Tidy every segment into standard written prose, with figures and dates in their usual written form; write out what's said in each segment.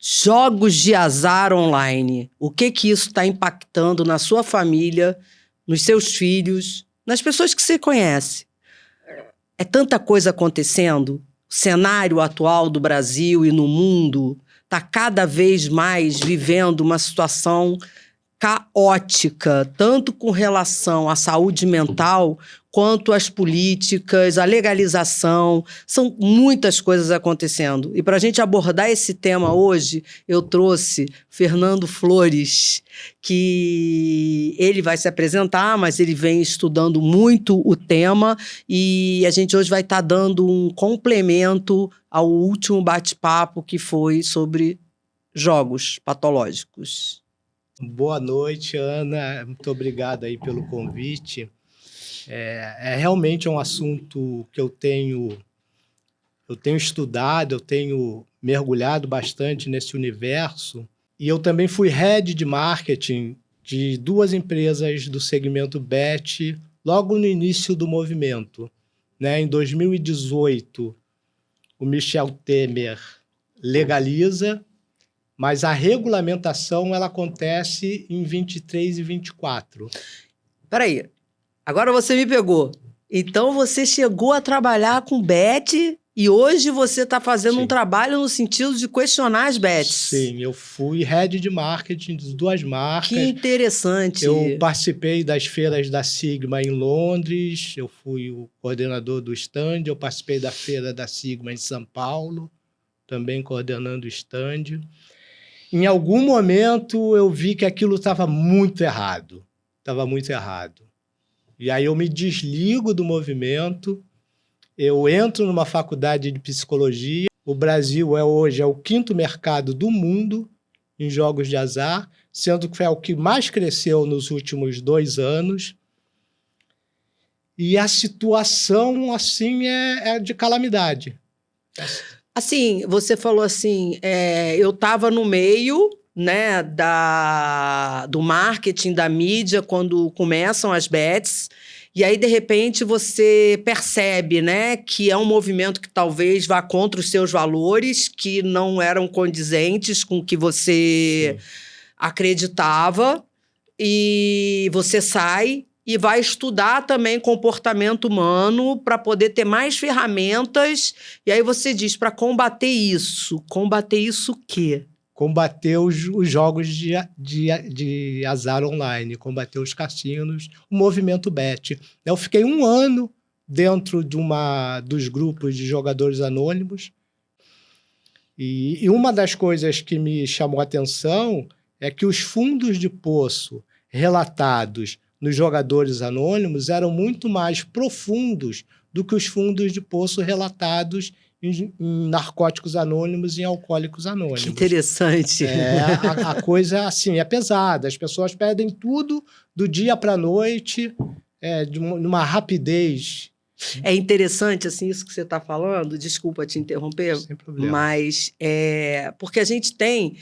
Jogos de azar online. O que isso está impactando na sua família, nos seus filhos, nas pessoas que você conhece? É tanta coisa acontecendo. O cenário atual do Brasil e no mundo está cada vez mais vivendo uma situação caótica, tanto com relação à saúde mental, quanto às políticas, à legalização. São muitas coisas acontecendo. E para a gente abordar esse tema hoje, eu trouxe Fernando Flores, que ele vai se apresentar, mas ele vem estudando muito o tema e a gente hoje vai estar dando um complemento ao último bate-papo que foi sobre jogos patológicos. Boa noite, Ana. Muito obrigado aí pelo convite. Realmente um assunto que eu tenho estudado, eu tenho mergulhado bastante nesse universo. E eu também fui head de marketing de 2 empresas do segmento Bet logo no início do movimento. Em 2018, o Michel Temer legaliza, mas a regulamentação ela acontece em 23 e 24. Peraí, agora você me pegou. Então você chegou a trabalhar com bet e hoje você está fazendo um trabalho no sentido de questionar as bets. Sim, eu fui head de marketing de 2 marcas. Que interessante. Eu participei das feiras da Sigma em Londres, eu fui o coordenador do stand, eu participei da feira da Sigma em São Paulo, também coordenando o stand. Em algum momento eu vi que aquilo estava muito errado. E aí eu me desligo do movimento, eu entro numa faculdade de psicologia. O Brasil hoje é o 5º mercado do mundo em jogos de azar, sendo que é o que mais cresceu nos últimos 2 anos. E a situação, assim, é de calamidade. Assim, você falou assim, eu estava no meio, né, do marketing, da mídia, quando começam as bets, e aí, de repente, você percebe, né, que é um movimento que talvez vá contra os seus valores, que não eram condizentes com o que você acreditava, e você sai e vai estudar também comportamento humano para poder ter mais ferramentas. E aí você diz, para combater isso o quê? Combater os jogos de azar online, combater os cassinos, o movimento bet. Eu fiquei 1 ano dentro dos grupos de jogadores anônimos e uma das coisas que me chamou a atenção é que os fundos de poço relatados nos jogadores anônimos eram muito mais profundos do que os fundos de poço relatados em narcóticos anônimos e em alcoólicos anônimos. Que interessante. A coisa assim, é pesada. As pessoas perdem tudo do dia para a noite, numa rapidez. É interessante assim, isso que você está falando, desculpa te interromper, sem problema. Mas porque a gente tem...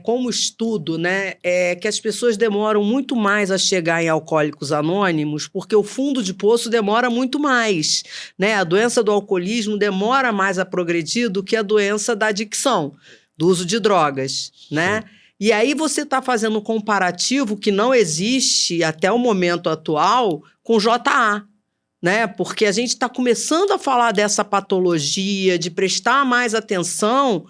como estudo, né, que as pessoas demoram muito mais a chegar em Alcoólicos Anônimos porque o fundo de poço demora muito mais, né? A doença do alcoolismo demora mais a progredir do que a doença da adicção, do uso de drogas, né? E aí você está fazendo um comparativo que não existe até o momento atual com JA, né? Porque a gente está começando a falar dessa patologia, de prestar mais atenção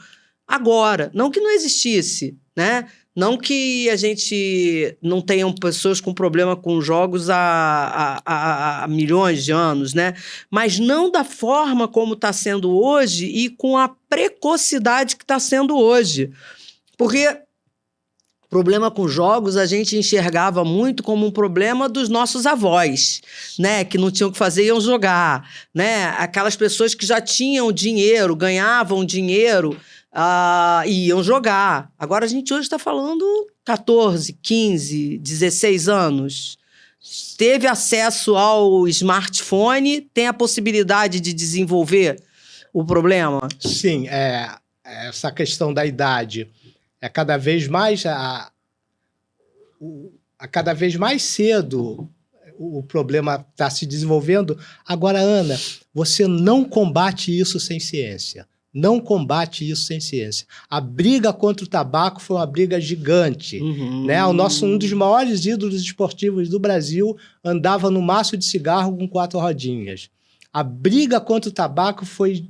agora, não que não existisse, né? Não que a gente não tenha pessoas com problema com jogos há milhões de anos, né? Mas não da forma como está sendo hoje e com a precocidade que está sendo hoje. Porque problema com jogos a gente enxergava muito como um problema dos nossos avós, né? Que não tinham o que fazer, iam jogar, né? Aquelas pessoas que já tinham dinheiro, ganhavam dinheiro, iam jogar. Agora a gente hoje está falando 14, 15, 16 anos. Teve acesso ao smartphone, tem a possibilidade de desenvolver o problema? Sim, essa questão da idade é cada vez mais cada vez mais cedo o problema está se desenvolvendo. Agora, Ana, você não combate isso sem ciência. não combate isso sem ciência. A briga contra o tabaco foi uma briga gigante. Né? Um dos maiores ídolos esportivos do Brasil andava no maço de cigarro com 4 rodinhas. A briga contra o tabaco foi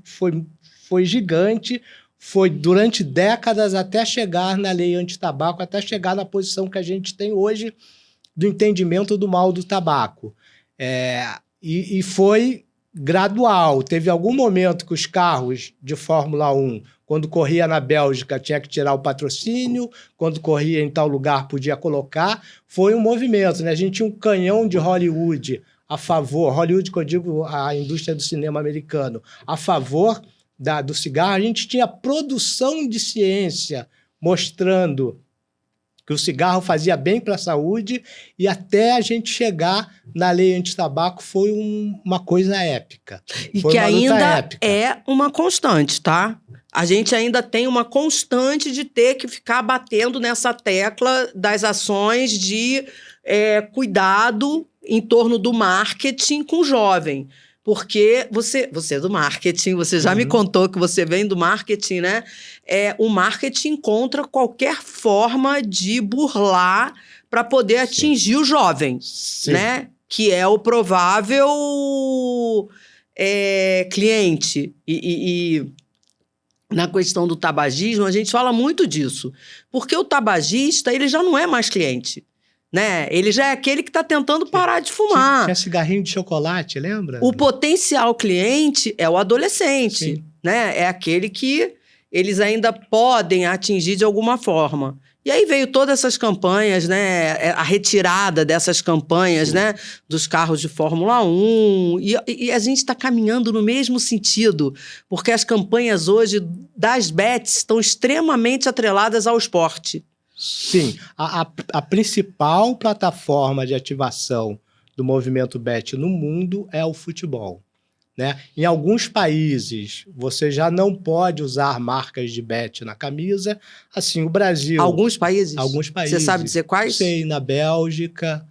gigante, foi durante décadas até chegar na lei anti-tabaco, até chegar na posição que a gente tem hoje do entendimento do mal do tabaco. E foi gradual. Teve algum momento que os carros de Fórmula 1, quando corria na Bélgica, tinha que tirar o patrocínio, quando corria em tal lugar podia colocar. Foi um movimento, né? A gente tinha um canhão de Hollywood a favor, Hollywood que eu digo a indústria do cinema americano, a favor do cigarro. A gente tinha produção de ciência mostrando que o cigarro fazia bem para a saúde, e até a gente chegar na lei anti-tabaco foi uma coisa épica. E que ainda é uma constante, tá? A gente ainda tem uma constante de ter que ficar batendo nessa tecla das ações de cuidado em torno do marketing com o jovem. Porque você é do marketing, você já me contou que você vem do marketing, né? O marketing encontra qualquer forma de burlar para poder atingir o jovem, né? Que é o provável cliente. E na questão do tabagismo, a gente fala muito disso. Porque o tabagista, ele já não é mais cliente. Né? Ele já é aquele que está tentando parar de fumar. Tinha cigarrinho de chocolate, lembra? O potencial cliente é o adolescente, né? É aquele que eles ainda podem atingir de alguma forma. E aí veio todas essas campanhas, né? A retirada dessas campanhas, né? Dos carros de Fórmula 1. E a gente está caminhando no mesmo sentido, porque as campanhas hoje das bets estão extremamente atreladas ao esporte. Sim, a principal plataforma de ativação do movimento bet no mundo é o futebol, né? Em alguns países, você já não pode usar marcas de bet na camisa. Assim, o Brasil... Alguns países? Alguns países. Você sabe dizer quais? Sei, na Bélgica,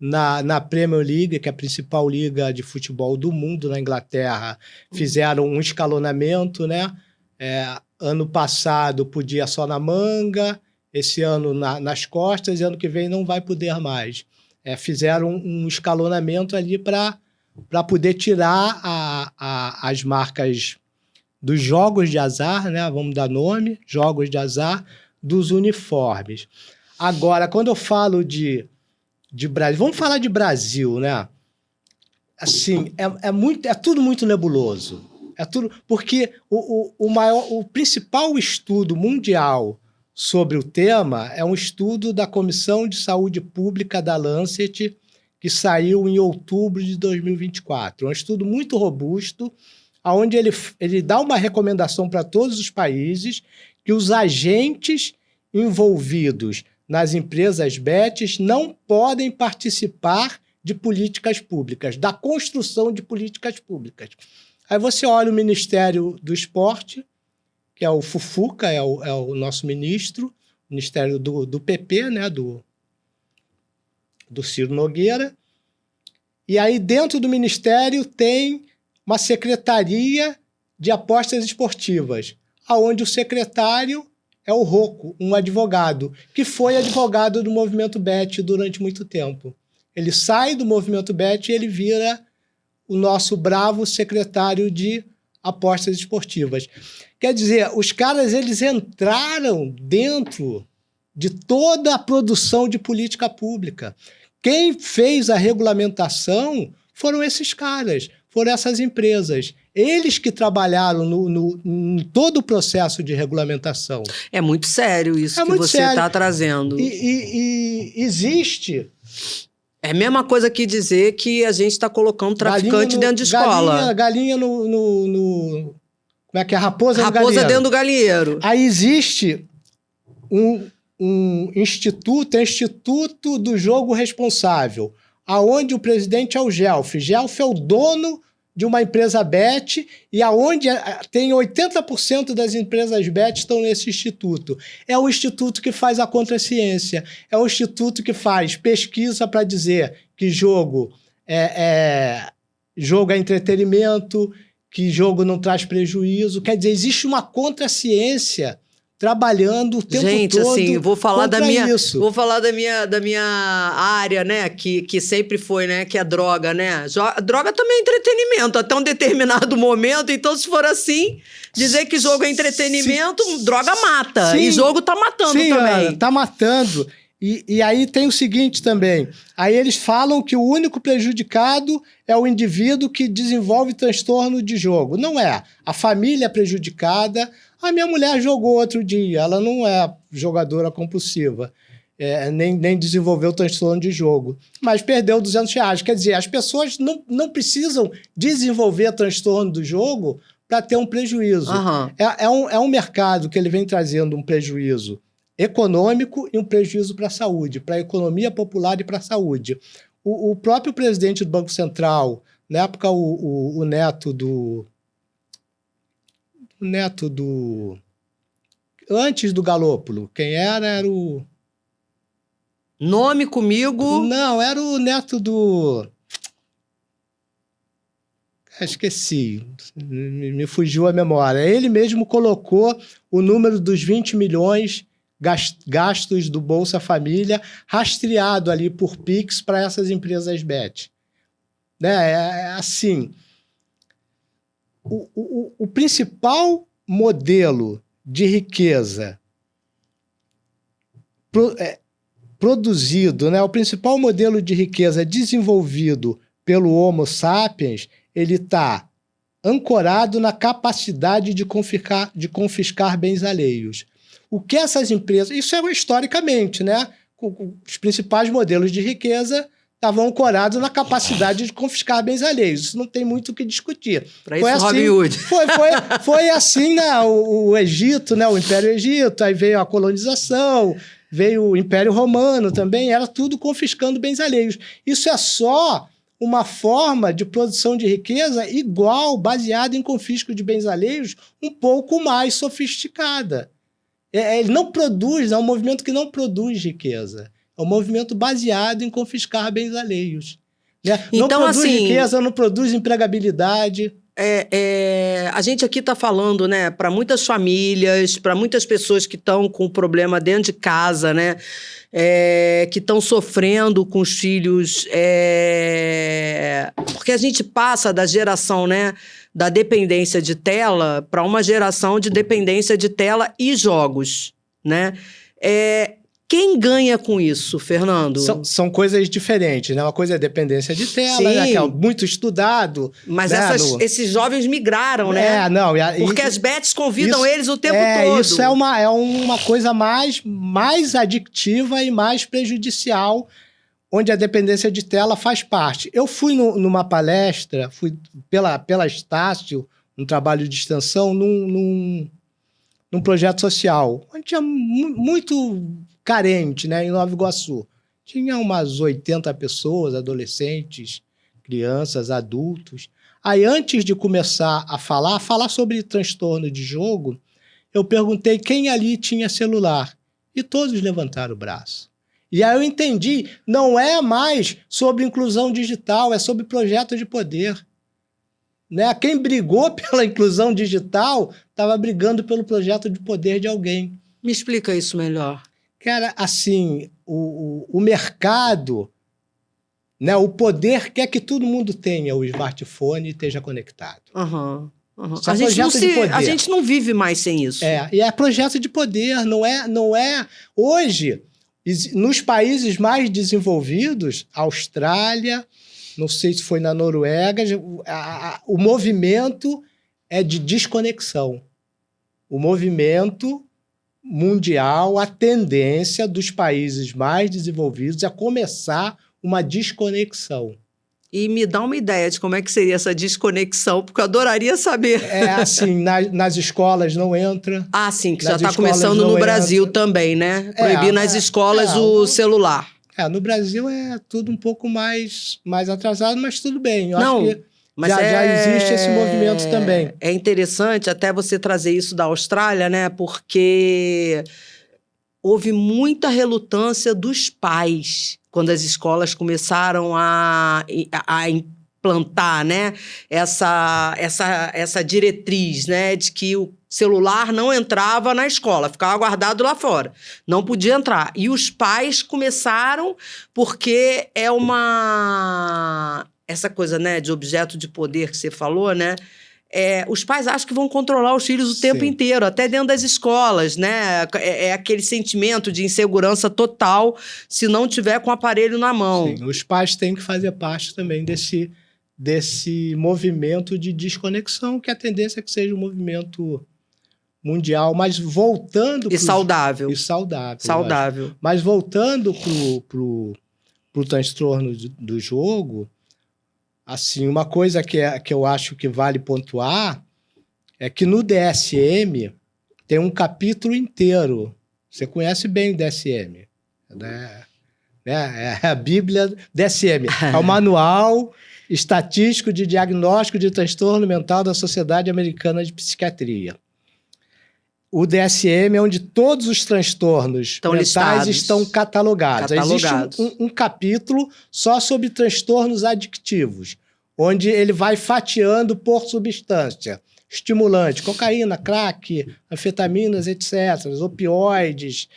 na Premier League, que é a principal liga de futebol do mundo, na Inglaterra, fizeram um escalonamento, né? Ano passado podia só na manga, esse ano nas costas, e ano que vem não vai poder mais. Fizeram um escalonamento ali para poder tirar as marcas dos jogos de azar, né? Vamos dar nome, jogos de azar, dos uniformes. Agora, quando eu falo de Brasil, vamos falar de Brasil, né? Assim, é tudo muito nebuloso. É tudo, porque o principal estudo mundial sobre o tema é um estudo da Comissão de Saúde Pública da Lancet, que saiu em outubro de 2024. É um estudo muito robusto, onde ele dá uma recomendação para todos os países que os agentes envolvidos nas empresas bets não podem participar de políticas públicas, da construção de políticas públicas. Aí você olha o Ministério do Esporte, que é o Fufuca, é o nosso ministro, Ministério do PP, né, do Ciro Nogueira. E aí, dentro do Ministério, tem uma Secretaria de Apostas Esportivas, onde o secretário é o Rocco, um advogado, que foi advogado do movimento bet durante muito tempo. Ele sai do movimento bet e ele vira o nosso bravo secretário de Apostas Esportivas. Quer dizer, os caras, eles entraram dentro de toda a produção de política pública. Quem fez a regulamentação foram esses caras, foram essas empresas. Eles que trabalharam em todo o processo de regulamentação. É muito sério isso que você está trazendo. E existe... É a mesma coisa que dizer que a gente está colocando traficante dentro de escola. Galinha no como é que é? Raposa no galinheiro. Raposa dentro do galinheiro. Aí existe um Instituto do Jogo Responsável, aonde o presidente é o Gelf. Gelf é o dono de uma empresa bet e aonde tem 80% das empresas bet estão nesse instituto. É o instituto que faz a contraciência, é o instituto que faz pesquisa para dizer que jogo é entretenimento, que jogo não traz prejuízo. Quer dizer, existe uma contraciência trabalhando o tempo Gente, todo assim, vou falar da isso. Vou falar da minha área, né, que sempre foi, né, que é droga, né? Droga também é entretenimento, até um determinado momento. Então, se for assim, dizer que jogo é entretenimento, droga mata. Sim, e jogo tá matando sim, também. Ana, tá matando. E aí tem o seguinte também. Aí eles falam que o único prejudicado é o indivíduo que desenvolve transtorno de jogo. Não é. A família é prejudicada. A minha mulher jogou outro dia. Ela não é jogadora compulsiva. Nem desenvolveu transtorno de jogo. Mas perdeu R$200. Quer dizer, as pessoas não precisam desenvolver transtorno do jogo para ter um prejuízo. Uhum. É um mercado que ele vem trazendo um prejuízo econômico e um prejuízo para a saúde, para a economia popular e para a saúde. O próprio presidente do Banco Central, na época o neto do... Antes do Galópolo, quem era o... Nome comigo... Não, era o neto do... Esqueci, me fugiu a memória. Ele mesmo colocou o número dos 20 milhões gastos do Bolsa Família rastreado ali por Pix para essas empresas BET. Né? Assim, o principal modelo de riqueza produzido, né? O principal modelo de riqueza desenvolvido pelo Homo sapiens, ele está ancorado na capacidade de confiscar bens alheios. O que essas empresas... Isso é historicamente, né? Os principais modelos de riqueza estavam ancorados na capacidade de confiscar bens alheios. Isso não tem muito o que discutir. Para isso, assim, Robin Hood. Foi assim, né? O Egito, né? O Império Egito, aí veio a colonização, veio o Império Romano também, era tudo confiscando bens alheios. Isso é só uma forma de produção de riqueza igual, baseada em confisco de bens alheios, um pouco mais sofisticada. Ele não produz, é um movimento que não produz riqueza. É um movimento baseado em confiscar bens alheios. Né? Então, não produz riqueza, não produz empregabilidade. A gente aqui está falando, né, para muitas famílias, para muitas pessoas que estão com problema dentro de casa, né, que estão sofrendo com os filhos, porque a gente passa da geração, né, da dependência de tela para uma geração de dependência de tela e jogos, né? Quem ganha com isso, Fernando? São coisas diferentes, né? Uma coisa é dependência de tela, né? Que é muito estudado. Mas né? Esses jovens migraram, né? Porque as bets convidam eles o tempo todo. Isso é uma coisa mais adictiva e mais prejudicial, onde a dependência de tela faz parte. Eu fui numa palestra, fui pela Estácio, um trabalho de extensão, num projeto social, onde tinha muito carente, né, em Nova Iguaçu. Tinha umas 80 pessoas, adolescentes, crianças, adultos. Aí, antes de começar a falar sobre transtorno de jogo, eu perguntei quem ali tinha celular. E todos levantaram o braço. E aí eu entendi, não é mais sobre inclusão digital, é sobre projeto de poder. Né? Quem brigou pela inclusão digital estava brigando pelo projeto de poder de alguém. Me explica isso melhor. Cara, assim, o mercado, né, o poder quer que todo mundo tenha o smartphone e esteja conectado. Uhum. A gente não vive mais sem isso. E é projeto de poder, não é... Hoje, nos países mais desenvolvidos, Austrália, não sei se foi na Noruega, o movimento é de desconexão. O movimento mundial, a tendência dos países mais desenvolvidos é começar uma desconexão. E me dá uma ideia de como é que seria essa desconexão, porque eu adoraria saber. Assim, nas escolas não entra. Sim, que já está começando no Brasil também, né? Proibir nas escolas o celular. No Brasil é tudo um pouco mais atrasado, mas tudo bem. Eu acho que mas já existe esse movimento também. É interessante até você trazer isso da Austrália, né? Porque houve muita relutância dos pais quando as escolas começaram a plantar, né, essa diretriz, né, de que o celular não entrava na escola, ficava guardado lá fora, não podia entrar. E os pais começaram, porque essa coisa, né, de objeto de poder que você falou, né, os pais acham que vão controlar os filhos o tempo inteiro, até dentro das escolas, né? É aquele sentimento de insegurança total se não tiver com o aparelho na mão. Sim, os pais têm que fazer parte também desse movimento de desconexão, que a tendência é que seja um movimento mundial, mas voltando... Saudável. E saudável. Saudável. Mas voltando pro transtorno do jogo... Assim, uma coisa que eu acho que vale pontuar é que no DSM tem um capítulo inteiro. Você conhece bem o DSM, né? É a Bíblia DSM. É o Manual Estatístico de Diagnóstico de Transtorno Mental da Sociedade Americana de Psiquiatria. O DSM é onde todos os transtornos mentais estão catalogados. Existe um capítulo só sobre transtornos adictivos, onde ele vai fatiando por substância. Estimulante, cocaína, crack, anfetaminas, etc., opioides,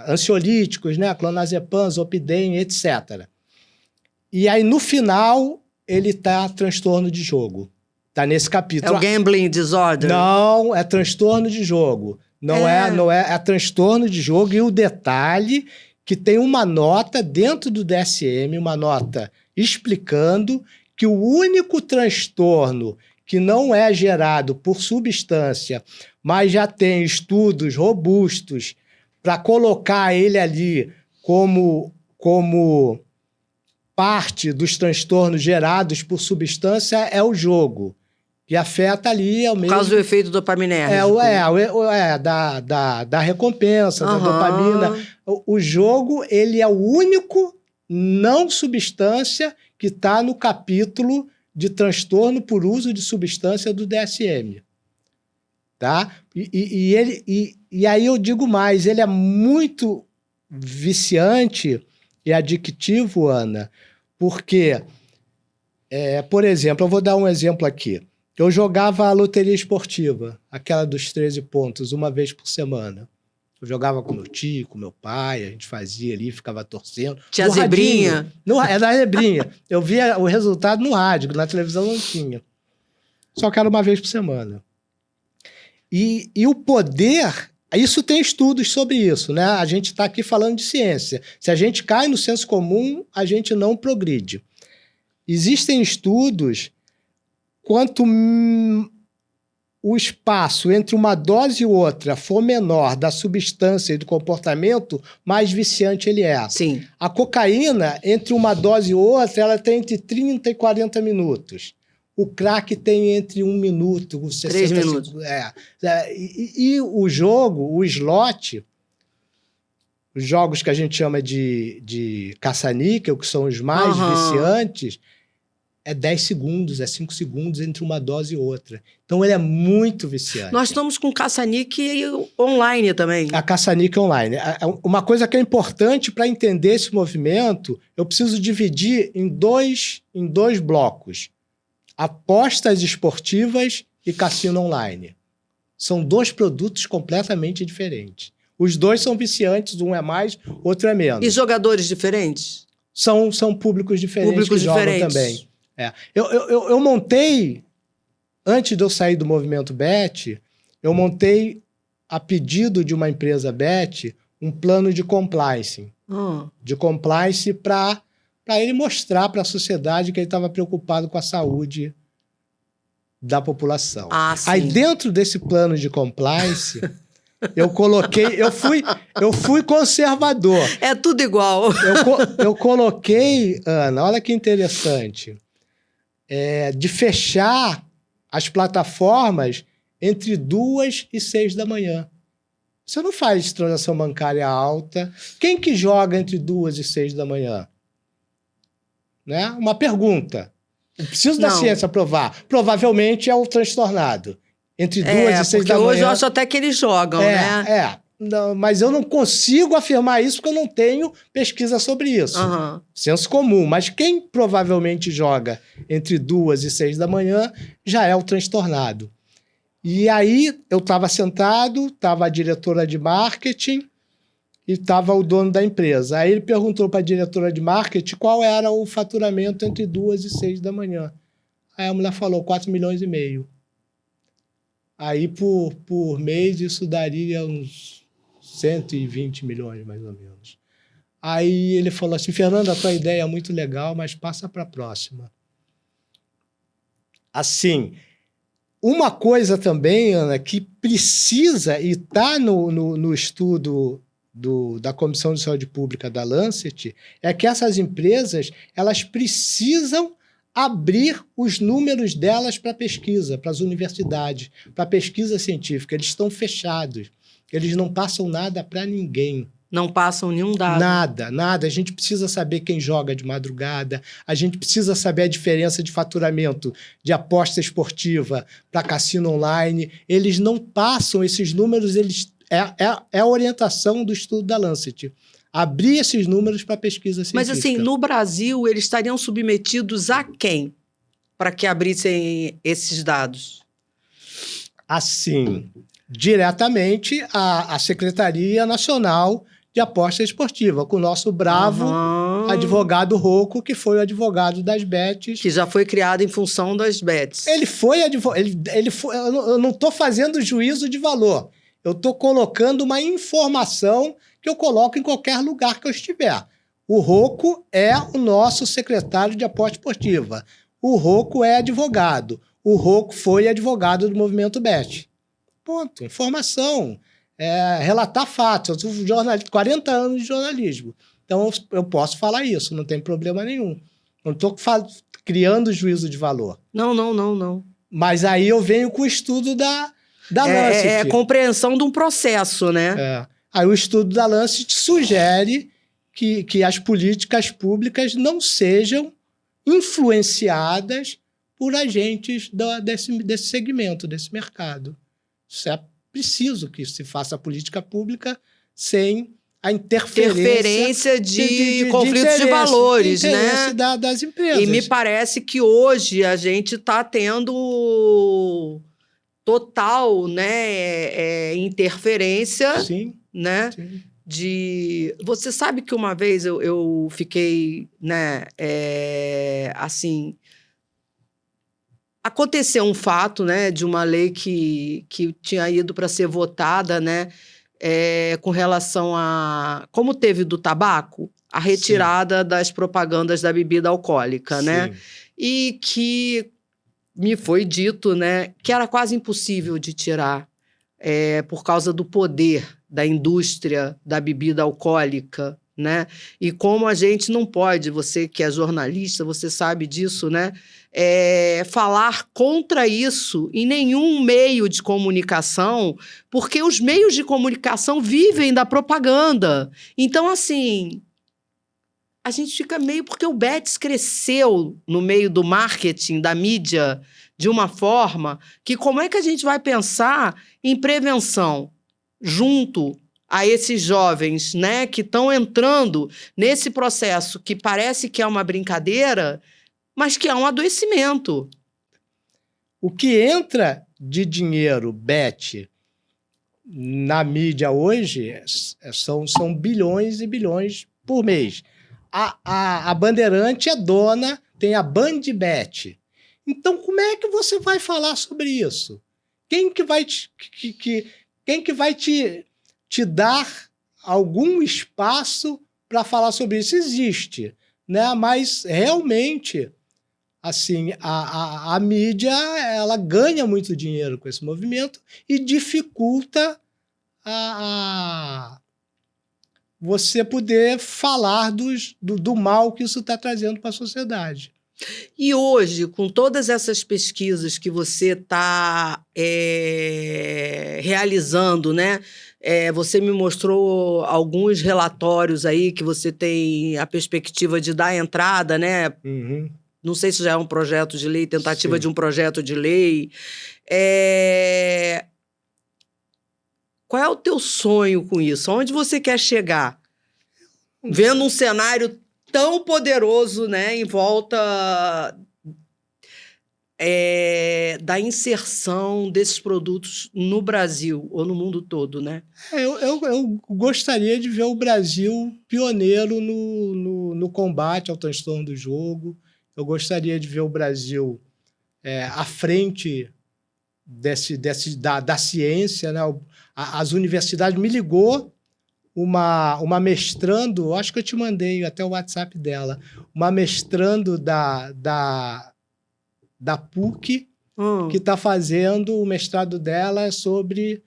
ansiolíticos, né, clonazepam, zolpidem, etc. E aí, no final, ele está transtorno de jogo. Tá nesse capítulo. É o gambling disorder? Não, é transtorno de jogo. Não é transtorno de jogo. E o detalhe que tem uma nota dentro do DSM, uma nota explicando que o único transtorno que não é gerado por substância, mas já tem estudos robustos para colocar ele ali como parte dos transtornos gerados por substância é o jogo. Que afeta ali... Por causa do efeito dopaminérgico. Da recompensa, da dopamina. O jogo, ele é o único não substância que está no capítulo de transtorno por uso de substância do DSM. Tá? E aí eu digo mais, ele é muito viciante e adictivo, Ana, porque, por exemplo, eu vou dar um exemplo aqui. Eu jogava a loteria esportiva, aquela dos 13 pontos, uma vez por semana. Eu jogava com meu tio, com meu pai, a gente fazia ali, ficava torcendo. Tinha zebrinha? Era a zebrinha. Eu via o resultado no rádio, na televisão não tinha. Só que era uma vez por semana. E o poder... Isso tem estudos sobre isso, né? A gente está aqui falando de ciência. Se a gente cai no senso comum, a gente não progride. Existem estudos... Quanto o espaço entre uma dose e outra for menor da substância e do comportamento, mais viciante ele é. Sim. A cocaína, entre uma dose e outra, ela tem entre 30 e 40 minutos. O crack tem entre 1 minuto, 60 3 minutos. E o jogo, o slot, os jogos que a gente chama de caça-níquel, que são os mais viciantes... É 10 segundos, é 5 segundos entre uma dose e outra. Então, ele é muito viciante. Nós estamos com caça-níquel online também. A caça-níquel online. Uma coisa que é importante para entender esse movimento, eu preciso dividir em dois blocos. Apostas esportivas e cassino online. São 2 produtos completamente diferentes. Os 2 são viciantes, um é mais, outro é menos. E jogadores diferentes? São públicos diferentes que jogam também. Eu montei, antes de eu sair do movimento Bet, eu montei, a pedido de uma empresa Bet, um plano de compliance. De compliance para ele mostrar para a sociedade que ele estava preocupado com a saúde da população. Aí, dentro desse plano de compliance, eu fui conservador. É tudo igual. Eu coloquei, Ana, olha que interessante, de fechar as plataformas entre 2 e 6 da manhã. Você não faz transação bancária alta. Quem que joga entre 2 e 6 da manhã? Né? Uma pergunta. Eu preciso da ciência provar. Provavelmente é o transtornado. Entre 2 e 6 da manhã. Porque hoje eu acho até que eles jogam, né? não, mas eu não consigo afirmar isso porque eu não tenho pesquisa sobre isso. Aham. Senso comum. Mas quem provavelmente joga entre 2 e 6 da manhã já é o transtornado. E aí eu estava sentado, estava a diretora de marketing e estava o dono da empresa. Aí ele perguntou para a diretora de marketing qual era o faturamento entre 2 e 6 da manhã. Aí a mulher falou 4,5 milhões. Aí por mês isso daria uns 120 milhões, mais ou menos. Aí ele falou assim, Fernando, a tua ideia é muito legal, mas passa para a próxima. Assim, uma coisa também, Ana, que precisa, e está no estudo da Comissão de Saúde Pública da Lancet, é que essas empresas elas precisam abrir os números delas para pesquisa, para as universidades, para pesquisa científica. Eles estão fechados. Eles não passam nada para ninguém. Não passam nenhum dado. Nada. A gente precisa saber quem joga de madrugada, a gente precisa saber a diferença de faturamento de aposta esportiva para cassino online. Eles não passam esses números, é a orientação do estudo da Lancet. Abrir esses números para pesquisa científica. Mas, assim, no Brasil, eles estariam submetidos a quem para que abrissem esses dados? Assim, diretamente à Secretaria Nacional de Aposta Esportiva, com o nosso bravo advogado Rocco, que foi o advogado das bets. Que já foi criado em função das bets. Ele foi advogado. Eu não estou fazendo juízo de valor. Eu estou colocando uma informação que eu coloco em qualquer lugar que eu estiver. O Rocco é o nosso secretário de aposta esportiva. O Rocco é advogado. O Rocco foi advogado do Movimento Bet. Ponto. Informação. Relatar fatos. Eu sou jornalista, 40 anos de jornalismo. Então, eu posso falar isso, não tem problema nenhum. Não estou criando juízo de valor. Não. Mas aí eu venho com o estudo da Lancet. É a compreensão de um processo, né? Aí o estudo da Lancet sugere que as políticas públicas não sejam influenciadas por agentes desse segmento, desse mercado. Isso é preciso que se faça política pública sem a interferência de conflitos de valores, né? Das empresas. E me parece que hoje a gente está tendo total, né, interferência. Sim. Né? Sim. Você sabe que uma vez eu fiquei, né, assim, aconteceu um fato, né, de uma lei que tinha ido para ser votada, né, com relação a, como teve do tabaco, a retirada das propagandas da bebida alcoólica, né, e que me foi dito, né, que era quase impossível de tirar, por causa do poder da indústria da bebida alcoólica, né? E como a gente não pode, você que é jornalista, você sabe disso, né? Falar contra isso em nenhum meio de comunicação, porque os meios de comunicação vivem da propaganda. Então, assim, a gente fica meio... Porque o Bets cresceu no meio do marketing, da mídia, de uma forma que como é que a gente vai pensar em prevenção junto a esses jovens, né, que estão entrando nesse processo que parece que é uma brincadeira, mas que é um adoecimento. O que entra de dinheiro, bet, na mídia hoje são bilhões e bilhões por mês. A Bandeirante é dona, tem a Bandbet. Então, como é que você vai falar sobre isso? Quem que vai te dar algum espaço para falar sobre isso? Existe, né? Mas realmente, assim, a mídia ela ganha muito dinheiro com esse movimento e dificulta você poder falar do mal que isso está trazendo para a sociedade. E hoje, com todas essas pesquisas que você está realizando, né? Você me mostrou alguns relatórios aí que você tem a perspectiva de dar entrada, né? Uhum. Não sei se já é um projeto de lei, tentativa de um projeto de lei. Qual é o teu sonho com isso? Aonde você quer chegar? Vendo um cenário tão poderoso, né, em volta da inserção desses produtos no Brasil ou no mundo todo, né? Eu gostaria de ver o Brasil pioneiro no combate ao transtorno do jogo. Eu gostaria de ver o Brasil à frente da ciência, né? As universidades me ligou uma mestrando, acho que eu te mandei até o WhatsApp dela, uma mestrando da PUC, que está fazendo o mestrado dela sobre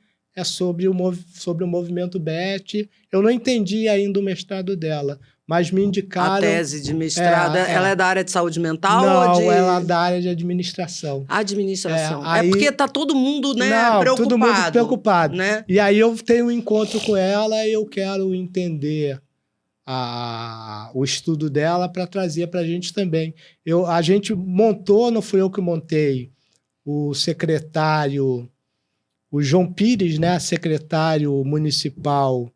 o movimento BET. Eu não entendi ainda o mestrado dela, mas me indicaram... A tese de mestrado, ela é da área de saúde mental? Não, ou ela é da área de administração. Administração. Aí... porque está todo mundo, né, preocupado. Todo mundo preocupado. Né? E aí eu tenho um encontro com ela e eu quero entender o estudo dela para trazer para a gente também. A gente montou, não fui eu que montei, o secretário, o João Pires, né, secretário municipal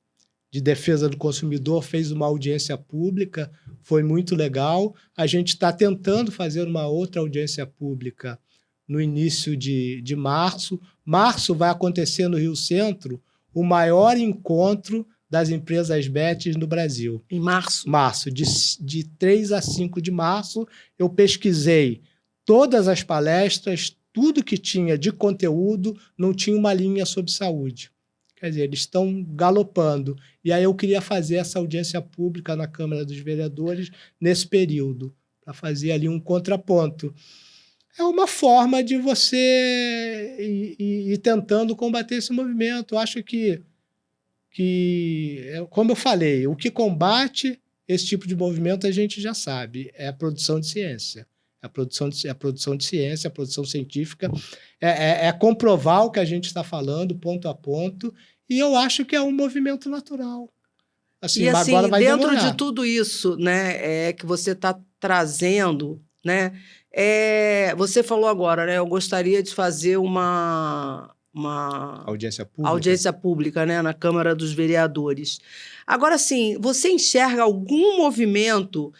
de Defesa do Consumidor, fez uma audiência pública, foi muito legal. A gente está tentando fazer uma outra audiência pública no início de março. Março vai acontecer no Rio Centro o maior encontro das empresas BETs no Brasil. Em março? Março, de 3 a 5 de março. Eu pesquisei todas as palestras, tudo que tinha de conteúdo, não tinha uma linha sobre saúde. Quer dizer, eles estão galopando. E aí eu queria fazer essa audiência pública na Câmara dos Vereadores nesse período, para fazer ali um contraponto. É uma forma de você ir tentando combater esse movimento. Eu acho que, como eu falei, o que combate esse tipo de movimento a gente já sabe, é a produção de ciência. A produção de ciência, a produção científica, é comprovar o que a gente está falando, ponto a ponto, e eu acho que é um movimento natural. Assim, e assim, agora vai dentro demorar. de tudo isso, né, que você está trazendo, né, você falou agora, né, eu gostaria de fazer uma audiência pública, né, na Câmara dos Vereadores. Agora, sim, você enxerga algum movimento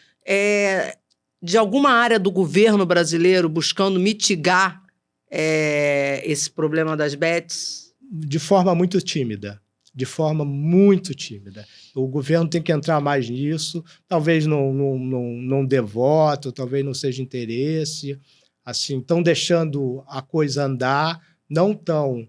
de alguma área do governo brasileiro buscando mitigar esse problema das bets? De forma muito tímida. De forma muito tímida. O governo tem que entrar mais nisso. Talvez não dê voto, talvez não seja interesse. Assim, estão deixando a coisa andar, não estão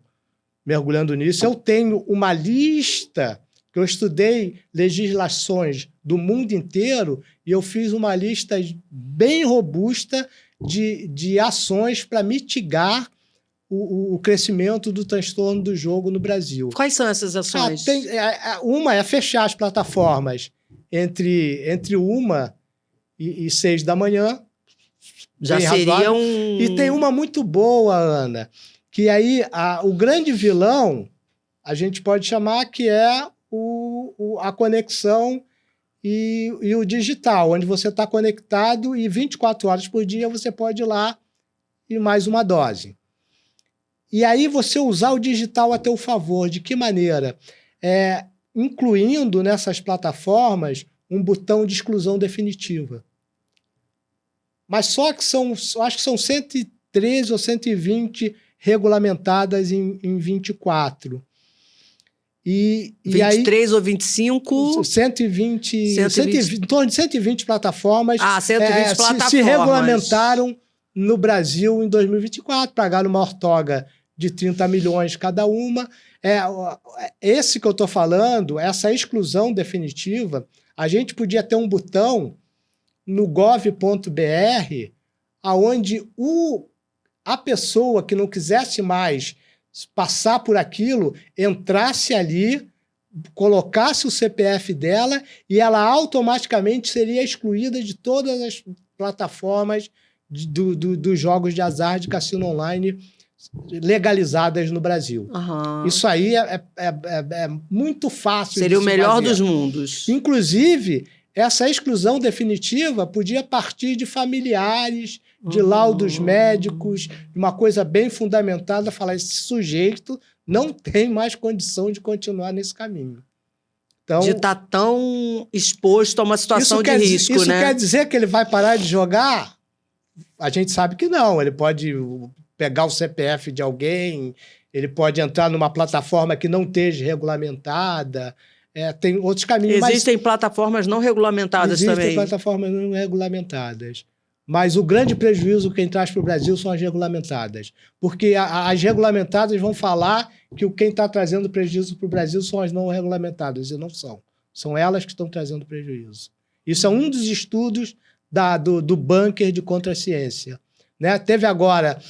mergulhando nisso. Eu tenho uma lista, que eu estudei legislações do mundo inteiro e eu fiz uma lista bem robusta de ações para mitigar o crescimento do transtorno do jogo no Brasil. Quais são essas ações? Uma é fechar as plataformas entre 1 e 6 da manhã. Já seria E tem uma muito boa, Ana, que aí o grande vilão a gente pode chamar que é a conexão e o digital, onde você está conectado e 24 horas por dia você pode ir lá e mais uma dose. E aí você usar o digital a teu favor. De que maneira? Incluindo nessas plataformas um botão de exclusão definitiva. Mas só que acho que são 113 ou 120 regulamentadas em 24. E 23 ou 25? 120, em torno de 120 plataformas, 120 plataformas se regulamentaram no Brasil em 2024, pagaram uma ortoga de 30 milhões cada uma. Esse que eu estou falando, essa exclusão definitiva, a gente podia ter um botão no gov.br onde a pessoa que não quisesse mais passar por aquilo, entrasse ali, colocasse o CPF dela e ela automaticamente seria excluída de todas as plataformas dos jogos de azar de cassino online legalizadas no Brasil. Uhum. Isso aí é muito fácil. Seria o melhor dos mundos. Inclusive, essa exclusão definitiva podia partir de familiares, de laudos médicos, uma coisa bem fundamentada, falar esse sujeito não tem mais condição de continuar nesse caminho. Então, de estar tão exposto a uma situação de risco, isso né? quer dizer que ele vai parar de jogar? A gente sabe que não. Ele pode pegar o CPF de alguém, ele pode entrar numa plataforma que não esteja regulamentada. Tem outros caminhos. Existem plataformas não regulamentadas também. Existem plataformas não regulamentadas. Mas o grande prejuízo que quem traz para o Brasil são as regulamentadas. Porque as regulamentadas vão falar que quem está trazendo prejuízo para o Brasil são as não regulamentadas, e não são. São elas que estão trazendo prejuízo. Isso é um dos estudos do bunker de contra-ciência. Né? Teve agora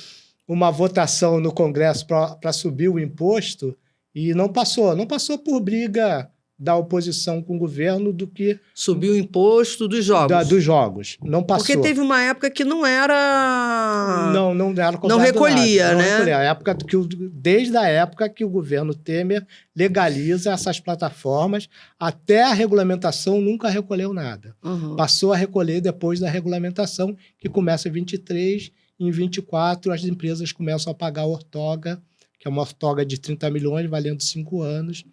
uma votação no Congresso para subir o imposto e não passou. Não passou por briga da oposição com o governo do que... Subiu o imposto dos jogos. Dos jogos. Não passou. Porque teve uma época que não era... Não era não recolhia, nada. Né? Não recolhia. Desde a época que o governo Temer legaliza essas plataformas, até a regulamentação nunca recolheu nada. Uhum. Passou a recolher depois da regulamentação, que começa em 23, em 24 as empresas começam a pagar a ortoga, que é uma ortoga de 30 milhões, valendo 5 anos.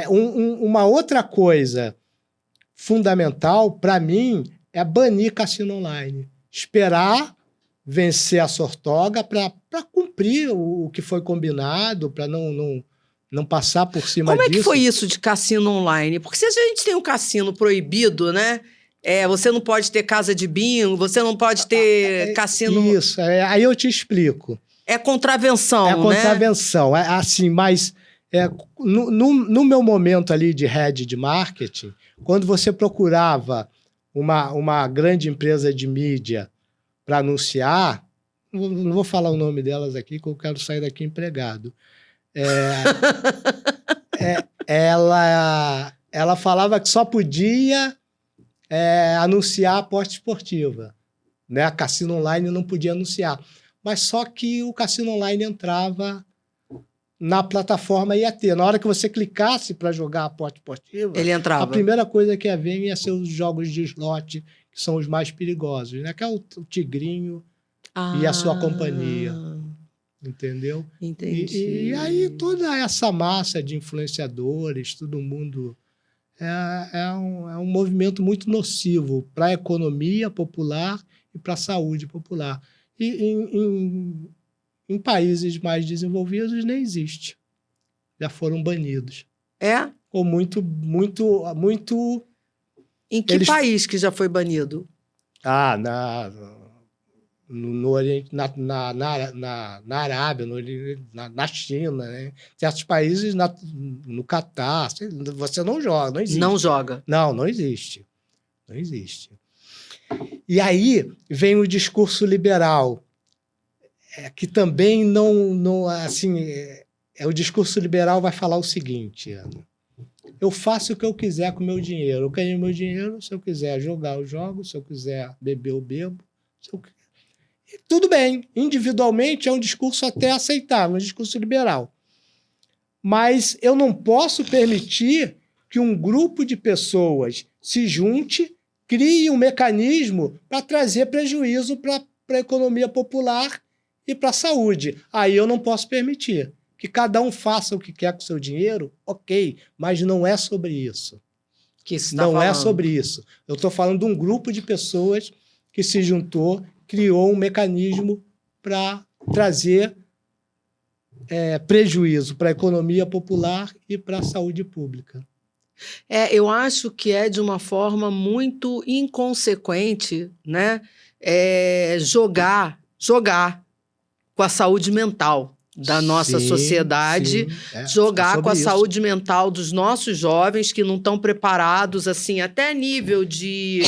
Uma outra coisa fundamental, para mim, é banir cassino online. Esperar vencer a sortoga para cumprir o que foi combinado, para não passar por cima disso. Como é que foi isso de cassino online? Porque se a gente tem um cassino proibido, né? Você não pode ter casa de bingo, você não pode ter cassino... Isso, aí eu te explico. É contravenção, né? É contravenção, assim, mas... no meu momento ali de head de marketing, quando você procurava uma grande empresa de mídia para anunciar, não vou falar o nome delas aqui, que eu quero sair daqui empregado. Ela falava que só podia anunciar aposta esportiva. Né? A cassino online não podia anunciar. Mas só que o cassino online entrava... na plataforma ia ter. Na hora que você clicasse para jogar a aposta esportiva, ele entrava. A primeira coisa que ia ver ia ser os jogos de slot, que são os mais perigosos, né? Que é o tigrinho e a sua companhia. Entendeu? Entendi. E aí toda essa massa de influenciadores, todo mundo... É um movimento muito nocivo para a economia popular e para a saúde popular. E em países mais desenvolvidos nem existe. Já foram banidos. Ou muito... Em que país que já foi banido? No Oriente, na Arábia, na China, né? Certos países, no Catar, você não joga, não existe. Não joga. Não existe. Não existe. E aí vem o discurso liberal, que também não assim, o discurso liberal vai falar o seguinte, Ana, eu faço o que eu quiser com o meu dinheiro, eu ganho meu dinheiro, se eu quiser jogar eu jogo, se eu quiser beber eu bebo, tudo bem, individualmente é um discurso até aceitável, um discurso liberal, mas eu não posso permitir que um grupo de pessoas se junte, crie um mecanismo para trazer prejuízo para a economia popular e para a saúde. Aí eu não posso permitir. Que cada um faça o que quer com o seu dinheiro, ok, mas não é sobre isso. Não é sobre isso. Eu estou falando de um grupo de pessoas que se juntou, criou um mecanismo para trazer prejuízo para a economia popular e para a saúde pública. Eu acho que é de uma forma muito inconsequente, né? Jogar com a saúde mental da nossa sociedade, jogar com a saúde mental dos nossos jovens que não estão preparados, assim, até nível de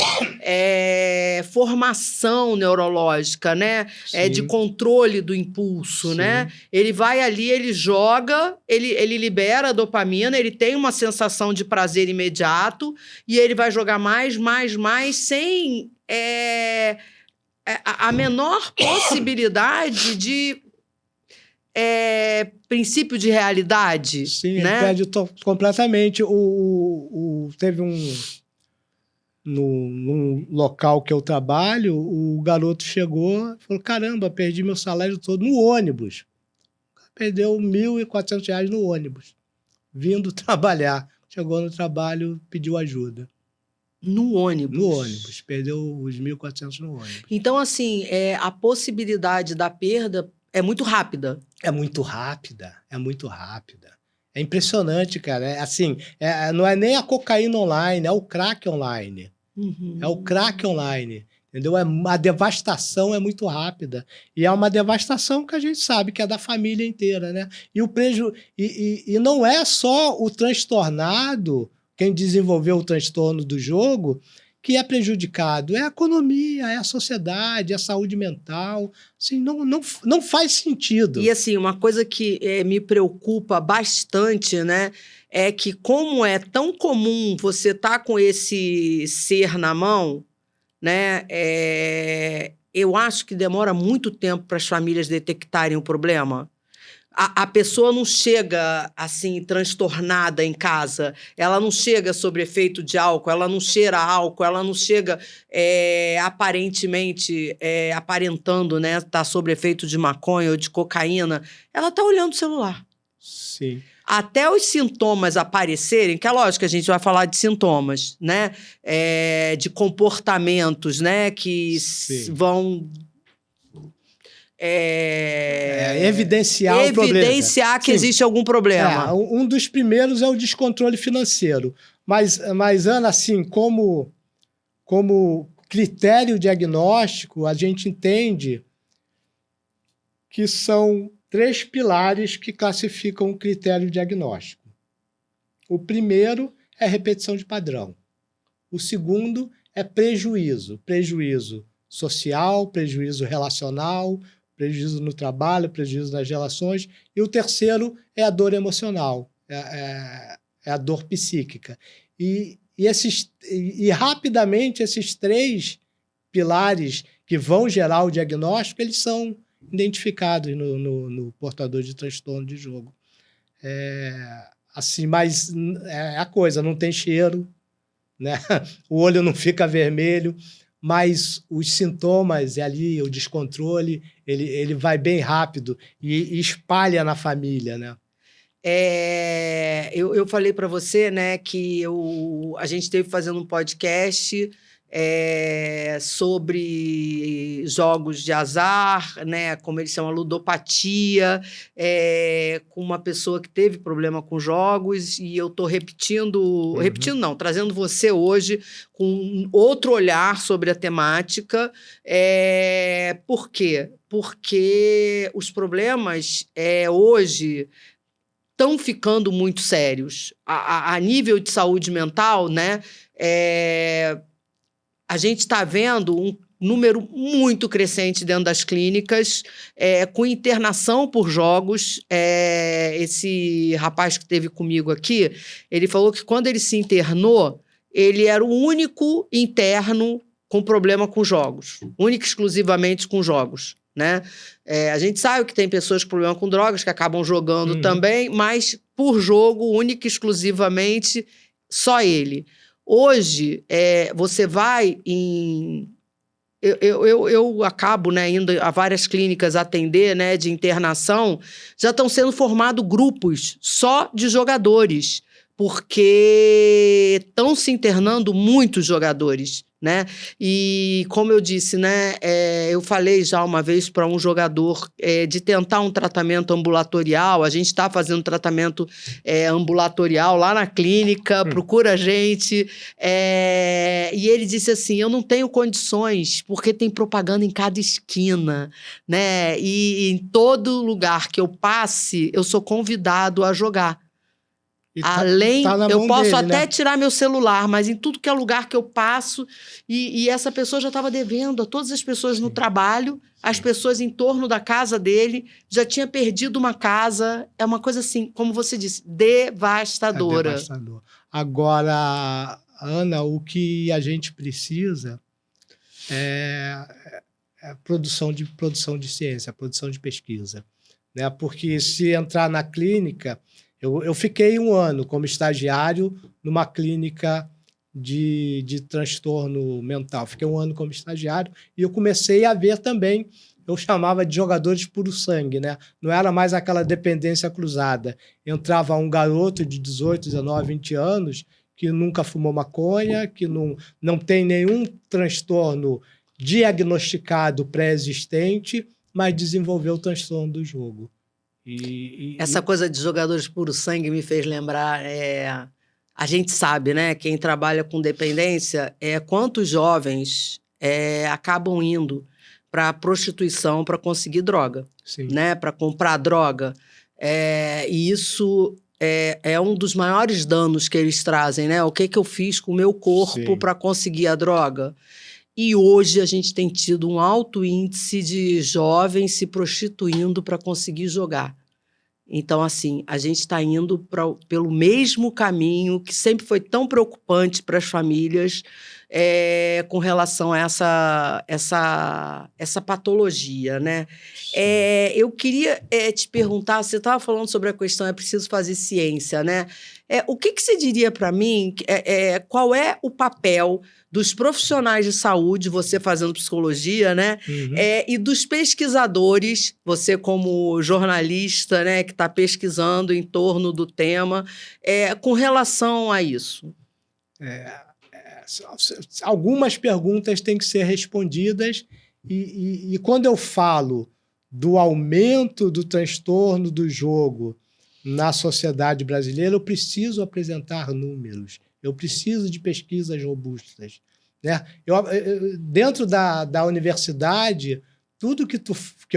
formação neurológica, né? De controle do impulso, né? Ele vai ali, ele joga, ele libera a dopamina, ele tem uma sensação de prazer imediato e ele vai jogar mais, sem a menor possibilidade de princípio de realidade. Sim, né? Perde completamente. Teve num local que eu trabalho, o garoto chegou e falou, caramba, perdi meu salário todo no ônibus. perdeu R$ 1.400 no ônibus, vindo trabalhar. Chegou no trabalho, pediu ajuda. No ônibus? No ônibus, perdeu os 1.400 no ônibus. Então, assim, a possibilidade da perda é muito rápida. É muito rápida, é muito rápida. É impressionante, cara. Assim, não é nem a cocaína online, é o crack online. Uhum. É o crack online, entendeu? A devastação é muito rápida. E é uma devastação que a gente sabe que é da família inteira, né? E não é só o transtornado, quem desenvolveu o transtorno do jogo, que é prejudicado. É a economia, é a sociedade, é a saúde mental. Assim, não faz sentido. E assim, uma coisa que me preocupa bastante, né? É que como é tão comum você estar com esse ser na mão, né? Eu acho que demora muito tempo para as famílias detectarem o problema. A pessoa não chega, assim, transtornada em casa, ela não chega sob efeito de álcool, ela não cheira álcool, ela não chega aparentemente, aparentando, né, tá sob efeito de maconha ou de cocaína, ela tá olhando o celular. Sim. Até os sintomas aparecerem, que é lógico que a gente vai falar de sintomas, né, de comportamentos, né, que vão... evidenciar o problema. Evidenciar que existe algum problema. Um dos primeiros é o descontrole financeiro. Mas Ana, assim, como critério diagnóstico, a gente entende que são 3 pilares que classificam o critério diagnóstico. O primeiro é repetição de padrão. O segundo é prejuízo. Prejuízo social, prejuízo relacional, prejuízo no trabalho, prejuízo nas relações. E o terceiro é a dor emocional, é a dor psíquica. E rapidamente esses 3 pilares que vão gerar o diagnóstico, eles são identificados no portador de transtorno de jogo. Assim, mas é a coisa, não tem cheiro, né? O olho não fica vermelho, mas os sintomas ali, o descontrole, ele vai bem rápido e espalha na família, né? Eu falei para você, né, que a gente esteve fazendo um podcast sobre jogos de azar, né, como eles chamam, ludopatia, com uma pessoa que teve problema com jogos, e eu estou repetindo não, trazendo você hoje com outro olhar sobre a temática. Por quê? Porque os problemas hoje estão ficando muito sérios. A nível de saúde mental, né? A gente está vendo um número muito crescente dentro das clínicas, com internação por jogos. Esse rapaz que esteve comigo aqui, ele falou que quando ele se internou, ele era o único interno com problema com jogos, único e exclusivamente com jogos, né? A gente sabe que tem pessoas com problema com drogas que acabam jogando também, mas por jogo, único e exclusivamente, só ele. Hoje, você vai em... Eu acabo, né, indo a várias clínicas atender, né, de internação, já estão sendo formados grupos só de jogadores, porque estão se internando muitos jogadores, né? E, como eu disse, né, eu falei já uma vez para um jogador de tentar um tratamento ambulatorial. A gente está fazendo tratamento ambulatorial lá na clínica, procura a gente. E ele disse assim, eu não tenho condições, porque tem propaganda em cada esquina, né? E em todo lugar que eu passe, eu sou convidado a jogar. Além, eu posso até tirar meu celular, mas em tudo que é lugar que eu passo, e essa pessoa já estava devendo a todas as pessoas no trabalho, as pessoas em torno da casa dele, já tinha perdido uma casa. É uma coisa assim, como você disse, devastadora. Devastador. Agora, Ana, o que a gente precisa é produção de ciência, produção de pesquisa, né? Porque se entrar na clínica... Eu fiquei 1 ano como estagiário numa clínica de transtorno mental. Fiquei 1 ano como estagiário e eu comecei a ver também eu chamava de jogadores puro sangue, né? Não era mais aquela dependência cruzada. Entrava um garoto de 18, 19, 20 anos que nunca fumou maconha, que não tem nenhum transtorno diagnosticado pré-existente, mas desenvolveu o transtorno do jogo. Essa coisa de jogadores puro sangue me fez lembrar... A gente sabe, né? Quem trabalha com dependência, quantos jovens acabam indo para a prostituição para conseguir droga, né? Para comprar droga. E isso é um dos maiores danos que eles trazem, né? O que eu fiz com o meu corpo para conseguir a droga? E hoje a gente tem tido um alto índice de jovens se prostituindo para conseguir jogar. Então, assim, a gente está indo pelo mesmo caminho que sempre foi tão preocupante para as famílias com relação a essa patologia, né? Eu queria te perguntar, você estava falando sobre a questão, é preciso fazer ciência, né? O que você diria para mim, qual é o papel dos profissionais de saúde, você fazendo psicologia, né? E dos pesquisadores, você como jornalista, né, que está pesquisando em torno do tema, com relação a isso? Algumas perguntas têm que ser respondidas e quando eu falo do aumento do transtorno do jogo na sociedade brasileira, eu preciso apresentar números. Eu preciso de pesquisas robustas, né? Dentro da universidade, tudo que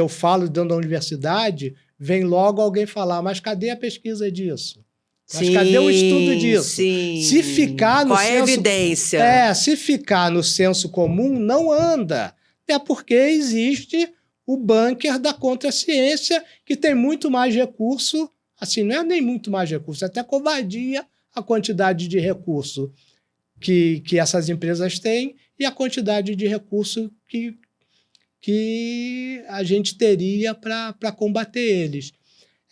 eu falo dentro da universidade, vem logo alguém falar, mas cadê a pesquisa disso? Mas cadê o estudo disso? Sim. Se ficar no Qual é a evidência? Se ficar no senso comum, não anda. É porque existe o bunker da contraciência, que tem muito mais recurso, assim, não é nem muito mais recurso, é até covardia a quantidade de recurso que essas empresas têm e a quantidade de recurso que a gente teria para combater eles.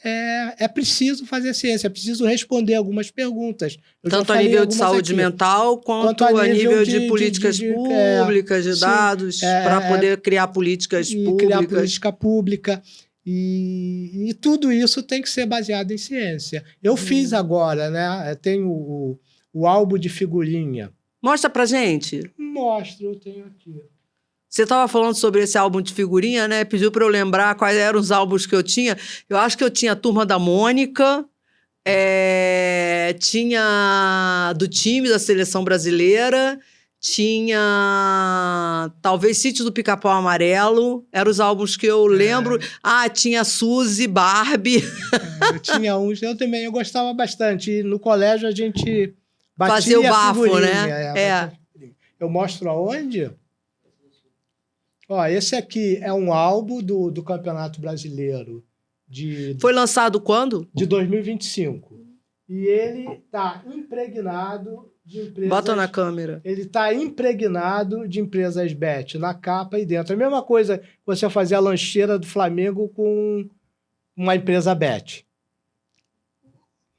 É preciso fazer ciência, é preciso responder algumas perguntas. Tanto a nível de saúde mental, quanto a nível de políticas públicas, de dados, para poder criar políticas públicas. Criar política pública. E tudo isso tem que ser baseado em ciência. Eu fiz agora, né? Tenho o álbum de figurinha. Mostra pra gente. Mostro, eu tenho aqui. Você estava falando sobre esse álbum de figurinha, né? Pediu para eu lembrar quais eram os álbuns que eu tinha. Eu acho que eu tinha a Turma da Mônica, tinha do time da Seleção Brasileira, tinha talvez Sítio do Pica-Pau Amarelo, eram os álbuns que eu lembro. Tinha Suzy, Barbie. Eu tinha uns, eu gostava bastante. E no colégio a gente batia fazia o bafo, figurinha, né? Eu mostro aonde? Ó, esse aqui é um álbum do Campeonato Brasileiro. Foi lançado quando? De 2025. E ele está impregnado de empresas... Bota na câmera. Ele está impregnado de empresas bet na capa e dentro. A mesma coisa que você fazer a lancheira do Flamengo com uma empresa bet.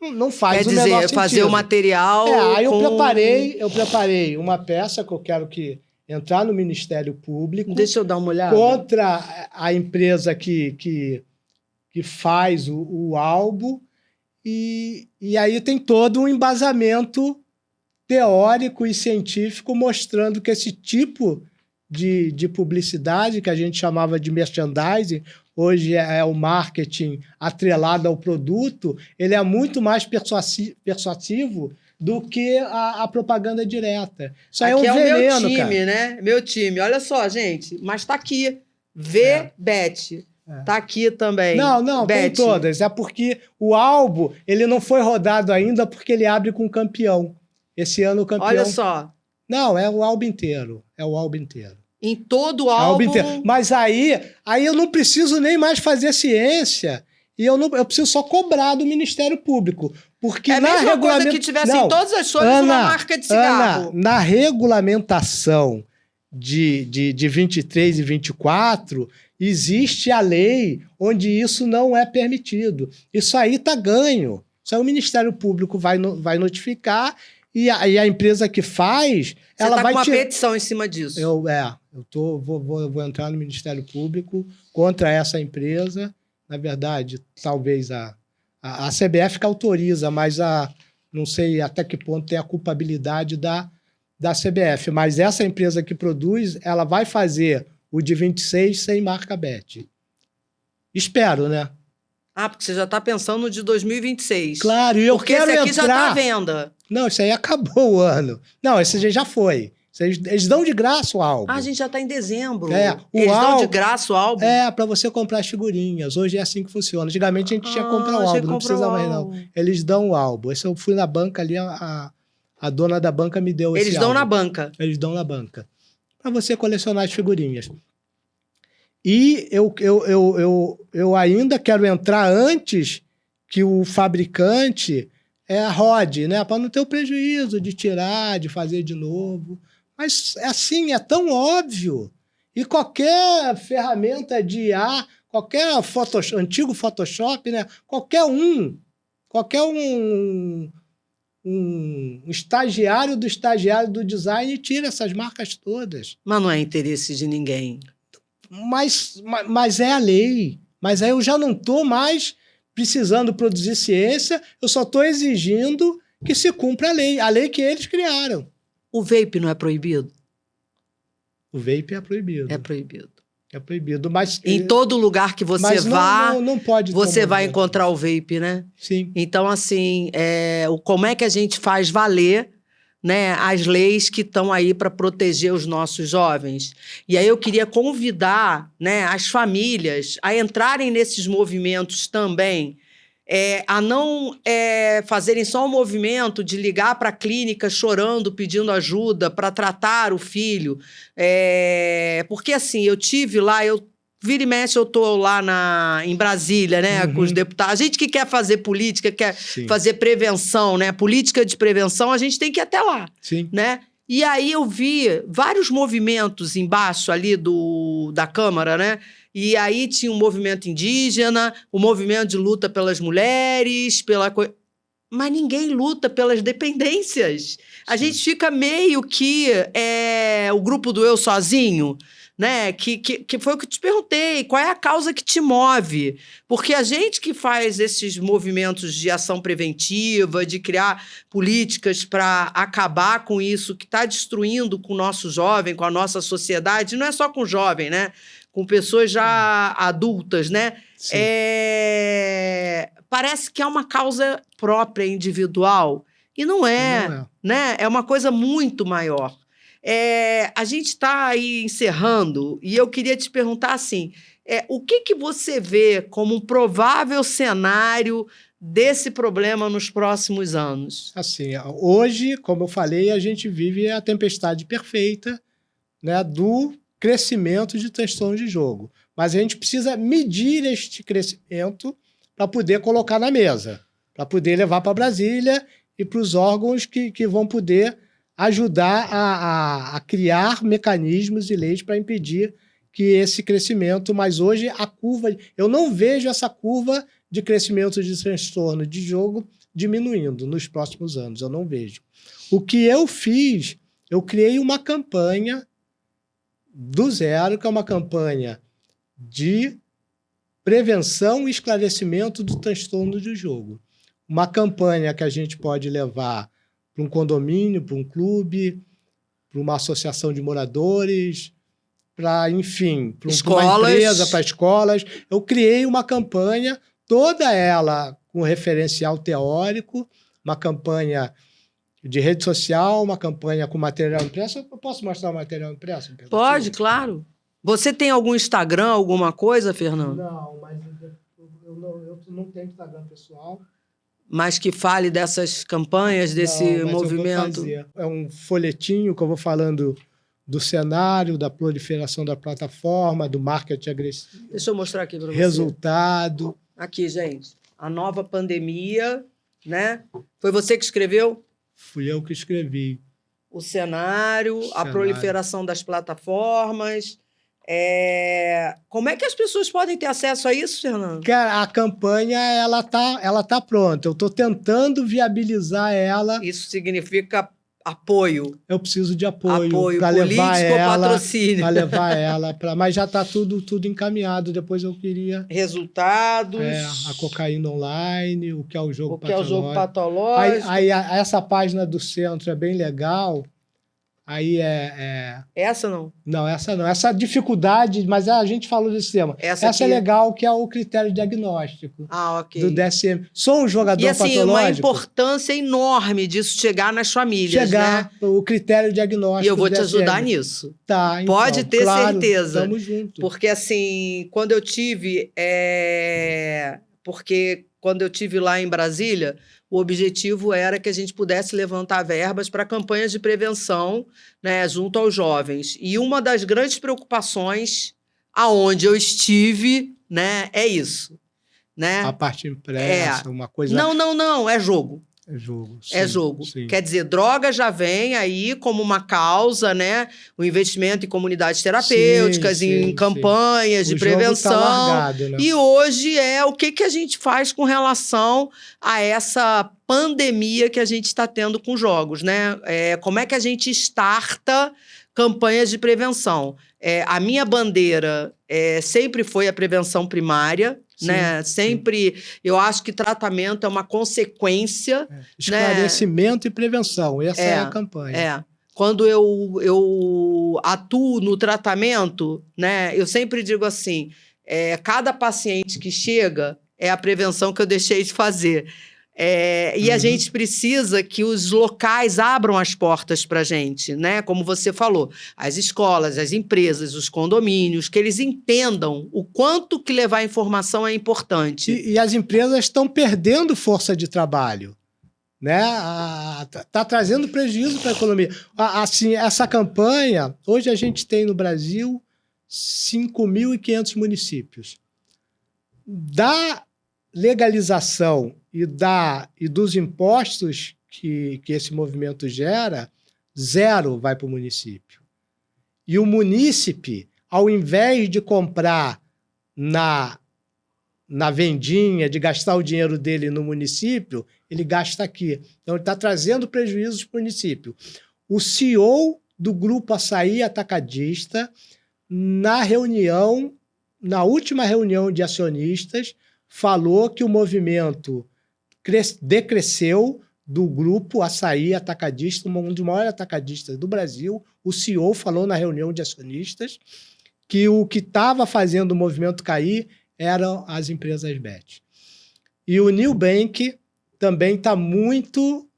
Não faz o menor sentido. Quer dizer, fazer o material... Aí eu preparei uma peça que eu quero entrar no Ministério Público. Deixa eu dar uma olhada. Contra a empresa que faz o álbum. E aí tem todo um embasamento teórico e científico mostrando que esse tipo de publicidade, que a gente chamava de merchandising, hoje é o marketing atrelado ao produto, ele é muito mais persuasivo do que a propaganda direta. Isso aí aqui é um veneno, meu time, cara. né? Meu time. Olha só, gente. Mas tá aqui. VBet. Tá aqui também. Não, tem todas. É porque o álbum, ele não foi rodado ainda porque ele abre com campeão. Esse ano o campeão... Olha só. Não, é o álbum inteiro. É o álbum inteiro. Em todo o álbum... Inteiro. Mas aí eu não preciso nem mais fazer ciência. E eu preciso só cobrar do Ministério Público. Porque a mesma coisa que tivesse em todas as folhas uma marca de cigarro. Na regulamentação de 23 e 24, existe a lei onde isso não é permitido. Isso aí está ganho. Isso aí o Ministério Público vai notificar e a empresa que faz... Você está com uma petição em cima disso. Vou entrar no Ministério Público contra essa empresa. Na verdade, talvez a CBF que autoriza, mas não sei até que ponto tem a culpabilidade da CBF. Mas essa empresa que produz, ela vai fazer o de 26 sem marca Bet. Espero, né? Porque você já está pensando no de 2026. Claro, e eu porque quero esse aqui entrar... já está à venda. Não, isso aí acabou o ano. Não, esse já foi. Eles dão de graça o álbum. A gente já está em dezembro. Eles dão de graça o álbum? Para você comprar as figurinhas. Hoje é assim que funciona. Antigamente a gente tinha que comprar o álbum, não precisa mais não. Eles dão o álbum. Esse eu fui na banca ali, a dona da banca me deu esse álbum. Eles dão na banca? Eles dão na banca. Para você colecionar as figurinhas. E eu ainda quero entrar antes que o fabricante rode, né? Para não ter o prejuízo de tirar, de fazer de novo. Mas, assim, é tão óbvio. E qualquer ferramenta de IA, qualquer antigo Photoshop, né? Qualquer um estagiário do design tira essas marcas todas. Mas não é interesse de ninguém. Mas é a lei. Mas aí eu já não estou mais precisando produzir ciência, eu só estou exigindo que se cumpra a lei que eles criaram. O vape não é proibido? O vape é proibido. É proibido. É proibido, mas... Em todo lugar que você vá, não pode você vai encontrar o vape, né? Sim. Então, assim, como é que a gente faz valer, né, as leis que estão aí para proteger os nossos jovens? E aí eu queria convidar, né, as famílias a entrarem nesses movimentos também, a não fazerem só um movimento de ligar para a clínica chorando, pedindo ajuda para tratar o filho. Porque, assim, eu tive lá, vira e mexe, eu estou lá em Brasília, né, com os deputados. A gente que quer fazer política, quer fazer prevenção, né, política de prevenção, a gente tem que ir até lá. Sim. Né? E aí eu vi vários movimentos embaixo ali da Câmara, né? E aí tinha um movimento indígena, o movimento de luta pelas mulheres, mas ninguém luta pelas dependências. A gente fica meio que o grupo do eu sozinho, né? Que foi o que eu te perguntei. Qual é a causa que te move? Porque a gente que faz esses movimentos de ação preventiva, de criar políticas para acabar com isso que está destruindo com o nosso jovem, com a nossa sociedade, não é só com o jovem, né? Com pessoas já adultas, né? Parece que é uma causa própria, individual. E não é. Né? É uma coisa muito maior. A gente está aí encerrando e eu queria te perguntar assim, o que você vê como um provável cenário desse problema nos próximos anos? Assim, hoje, como eu falei, a gente vive a tempestade perfeita, né, do crescimento de transtorno de jogo. Mas a gente precisa medir este crescimento para poder colocar na mesa, para poder levar para Brasília e para os órgãos que vão poder ajudar a criar mecanismos e leis para impedir que esse crescimento... Mas hoje a curva... Eu não vejo essa curva de crescimento de transtorno de jogo diminuindo nos próximos anos. Eu não vejo. O que eu fiz, eu criei uma campanha do zero, que é uma campanha de prevenção e esclarecimento do transtorno de jogo. Uma campanha que a gente pode levar para um condomínio, para um clube, para uma associação de moradores, para, enfim, para uma empresa, para escolas. Eu criei uma campanha, toda ela com referencial teórico, uma campanha de rede social, uma campanha com material impresso. Eu posso mostrar o material impresso? Pode, claro. Você tem algum Instagram, alguma coisa, Fernando? Não, mas eu não tenho Instagram pessoal. Mas que fale dessas campanhas, desse movimento? É um folhetinho que eu vou falando do cenário, da proliferação da plataforma, do marketing agressivo. Deixa eu mostrar aqui para você. Resultado. Aqui, gente. A nova pandemia, né? Foi você que escreveu? Fui eu que escrevi. O cenário, a proliferação das plataformas. Como é que as pessoas podem ter acesso a isso, Fernando? A campanha ela tá pronta. Eu estou tentando viabilizar ela. Isso significa apoio. Eu preciso de apoio Apoio para levar político ou ela, patrocínio? para levar ela para. Mas já está tudo encaminhado. Depois eu queria Resultados. a cocaína online, o que é o jogo O que é o jogo patológico. patológico. Aí essa página do centro é bem legal. Aí Essa não. Não, essa não. Essa dificuldade, mas a gente falou desse tema. Essa aqui é legal, que é o critério diagnóstico ok. do DSM. Sou um jogador e assim, patológico. uma importância enorme disso chegar nas famílias, né? O critério diagnóstico. E eu vou do te DSM. ajudar nisso. Tá, então, Pode ter certeza. Tamo junto. Porque assim, quando eu tive... Porque quando eu tive lá em Brasília, o objetivo era que a gente pudesse levantar verbas para campanhas de prevenção, né, junto aos jovens. E uma das grandes preocupações aonde eu estive, né, é isso. Né? A parte impressa, uma coisa... Não, é jogo. É jogo. Sim, é jogo. Sim. Quer dizer, droga já vem aí como uma causa, né? O investimento em comunidades terapêuticas, em campanhas de prevenção. Tá largado, né? E hoje o que a gente faz com relação a essa pandemia que a gente está tendo com jogos, né? Como é que a gente starta campanhas de prevenção? A minha bandeira sempre foi a prevenção primária. Sim, né? Sempre, eu acho que tratamento é uma consequência. Esclarecimento e prevenção, essa é a campanha. Quando eu atuo no tratamento, né? Eu sempre digo assim, cada paciente que chega é a prevenção que eu deixei de fazer. E a gente precisa que os locais abram as portas para a gente, né? Como você falou, as escolas, as empresas, os condomínios, que eles entendam o quanto que levar informação é importante. E as empresas estão perdendo força de trabalho, né? Tá trazendo prejuízo para a economia. Assim, essa campanha, hoje a gente tem no Brasil 5.500 municípios. Da legalização e dos impostos que esse movimento gera, 0 vai para o município. E o munícipe, ao invés de comprar na vendinha, de gastar o dinheiro dele no município, ele gasta aqui. Então, ele está trazendo prejuízos para o município. O CEO do Grupo Açaí Atacadista, na última reunião de acionistas, falou que o movimento decresceu do Grupo Açaí Atacadista, um dos maiores atacadistas do Brasil. O CEO falou na reunião de acionistas que o que estava fazendo o movimento cair eram as empresas BET. E o Nubank também está muito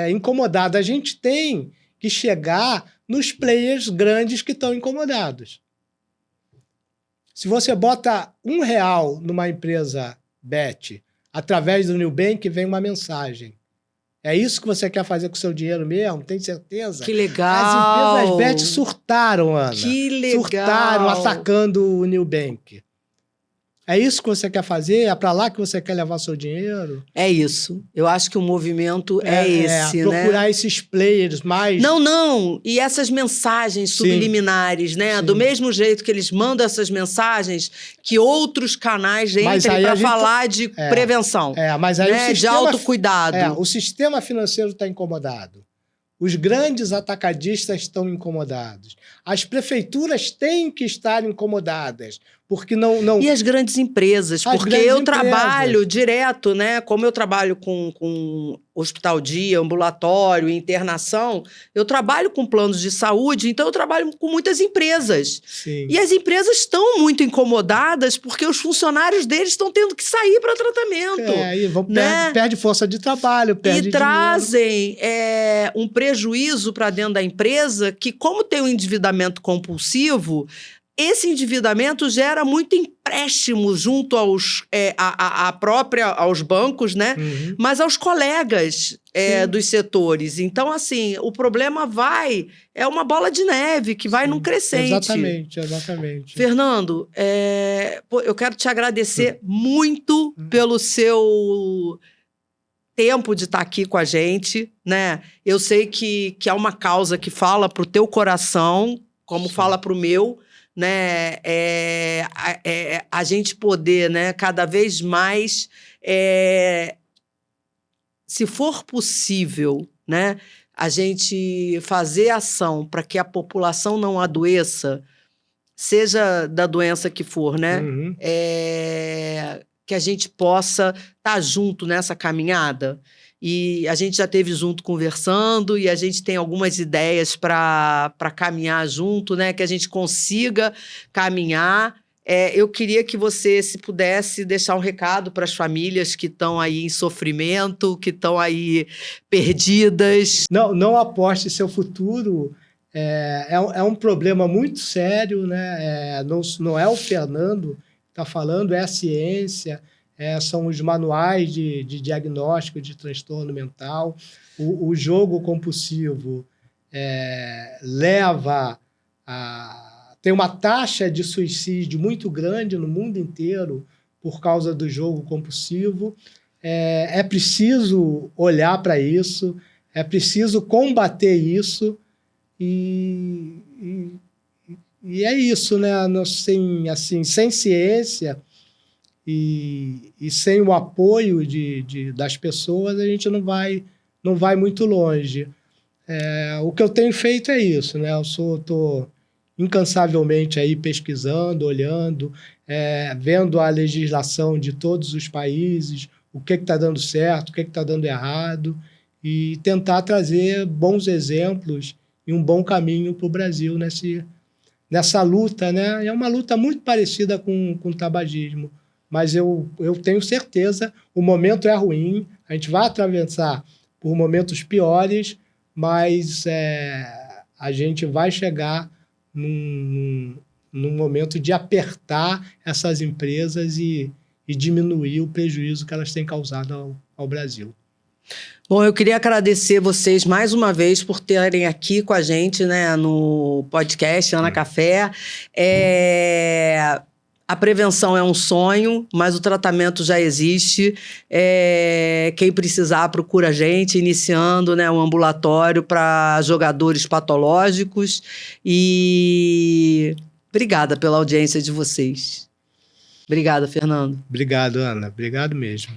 incomodado. A gente tem que chegar nos players grandes que estão incomodados. Se você bota R$1 numa empresa BET, através do Nubank vem uma mensagem. É isso que você quer fazer com o seu dinheiro mesmo? Tem certeza? Que legal! As empresas BET surtaram, Ana. Que legal! Surtaram atacando o Nubank. É isso que você quer fazer? É para lá que você quer levar seu dinheiro? É isso. Eu acho que o movimento é esse, procurar né? esses players mais... Não. E essas mensagens subliminares, né? Sim. Do mesmo jeito que eles mandam essas mensagens, que outros canais entrem para falar de prevenção. Mas aí né? De autocuidado. O sistema financeiro está incomodado. Os grandes atacadistas estão incomodados. As prefeituras têm que estar incomodadas, porque não... E as grandes empresas, porque eu trabalho direto, né? Como eu trabalho com hospital dia, ambulatório, internação, eu trabalho com planos de saúde, então eu trabalho com muitas empresas. Sim. E as empresas estão muito incomodadas porque os funcionários deles estão tendo que sair para tratamento. Perde força de trabalho, perde dinheiro. Trazem um prejuízo para dentro da empresa que, como tem um endividamento compulsivo, esse endividamento gera muito empréstimo junto aos bancos, né? Mas aos colegas dos setores. Então, assim, o problema é uma bola de neve que vai num crescente. Exatamente. Fernando, eu quero te agradecer muito pelo seu tempo de estar aqui com a gente, né? Eu sei que é uma causa que fala pro teu coração, como fala pro meu, né? A gente poder, né, cada vez mais, se for possível, né, a gente fazer ação para que a população não adoeça, seja da doença que for, né? Uhum. Que a gente possa estar junto nessa caminhada. E a gente já esteve junto conversando e a gente tem algumas ideias para caminhar junto, né? Que a gente consiga caminhar. Eu queria que você, se pudesse, deixar um recado para as famílias que estão aí em sofrimento, que estão aí perdidas. Não aposte seu futuro. É um problema muito sério, né? Não é o Fernando que está falando, é a ciência, são os manuais de diagnóstico de transtorno mental. O jogo compulsivo leva a... Tem uma taxa de suicídio muito grande no mundo inteiro por causa do jogo compulsivo. É preciso olhar para isso, é preciso combater isso. E é isso, né? Sem ciência e sem o apoio das pessoas, a gente não vai muito longe. O que eu tenho feito é isso, né? Eu estou incansavelmente aí pesquisando, olhando, vendo a legislação de todos os países, o que está dando certo, o que está dando errado, e tentar trazer bons exemplos e um bom caminho para o Brasil nessa luta, né? É uma luta muito parecida com o tabagismo, mas eu tenho certeza, o momento é ruim, a gente vai atravessar por momentos piores, mas a gente vai chegar num momento de apertar essas empresas e diminuir o prejuízo que elas têm causado ao Brasil. Bom, eu queria agradecer vocês mais uma vez por terem aqui com a gente, né, no podcast Ana Café. A prevenção é um sonho, mas o tratamento já existe. Quem precisar, procura a gente, iniciando, né, um ambulatório para jogadores patológicos. E obrigada pela audiência de vocês. Obrigada, Fernando. Obrigado, Ana. Obrigado mesmo.